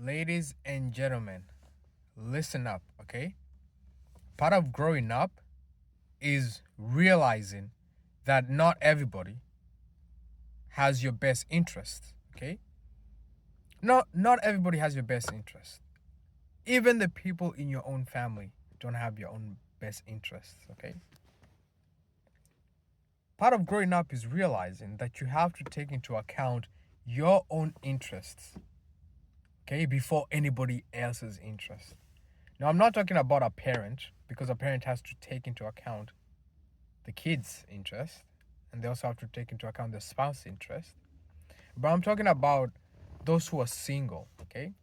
Ladies and gentlemen, listen up, okay? Part of growing up is realizing that not everybody has your best interest, okay? Not everybody has your best interest. Even the people in your own family don't have your own best interests, okay? Part of growing up is realizing that you have to take into account your own interests, okay, before anybody else's interest. Now, I'm not talking about a parent because a parent has to take into account the kid's interest and they also have to take into account the spouse's interest. But I'm talking about those who are single, okay?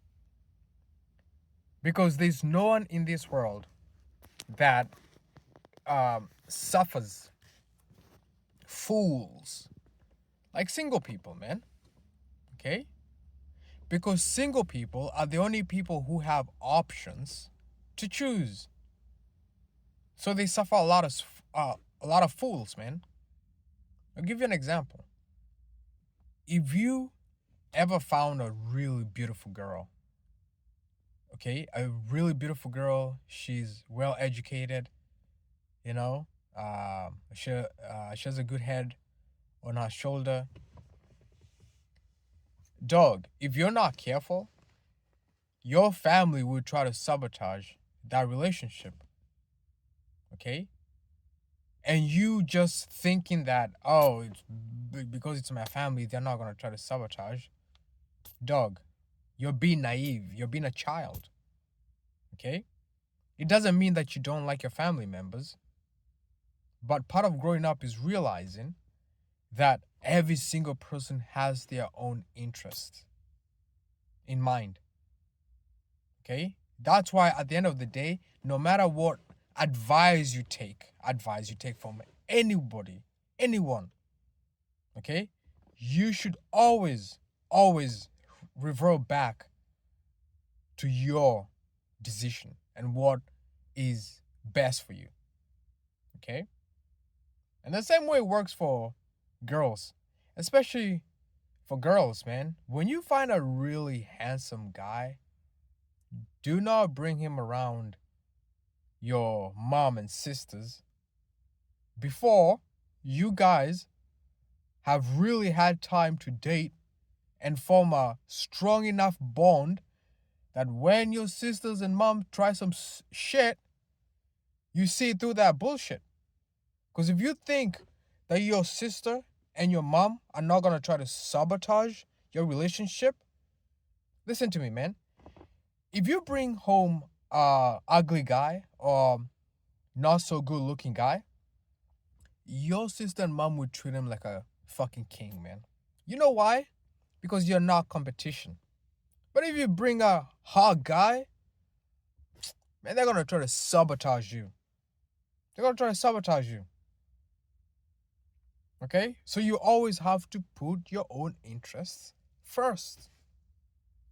Because there's no one in this world that suffers fools like single people, man, okay? Because single people are the only people who have options to choose. So they suffer a lot of fools, man. I'll give you an example. If you ever found a really beautiful girl, okay, a really beautiful girl, she's well educated, you know, she has a good head on her shoulder. Dog, if you're not careful, your family will try to sabotage that relationship, okay? And you just thinking that, oh, it's because it's my family, they're not gonna try to sabotage. Dog, you're being naive. You're being a child, okay? It doesn't mean that you don't like your family members, but part of growing up is realizing that every single person has their own interests in mind, okay? That's why at the end of the day, no matter what advice you take from anybody, anyone, okay? You should always revert back to your decision and what is best for you, okay? And the same way works for girls, especially for girls, man. When you find a really handsome guy, do not bring him around your mom and sisters before you guys have really had time to date and form a strong enough bond that when your sisters and mom try some shit, you see through that bullshit. Because if you think that your sister and your mom are not gonna try to sabotage your relationship, listen to me, man. If you bring home a ugly guy or not so good looking guy, your sister and mom would treat him like a fucking king, man. You know why? Because you're not competition. But if you bring a hot guy, man, they're gonna try to sabotage you. They're gonna try to sabotage you. Okay? So you always have to put your own interests first.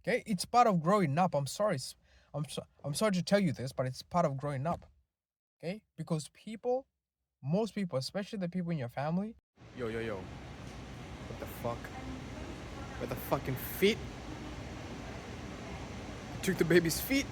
Okay? It's part of growing up. I'm sorry. I'm sorry to tell you this, but it's part of growing up. Okay? Because most people, especially the people in your family. Yo. What the fuck? Where the fucking feet? You took the baby's feet?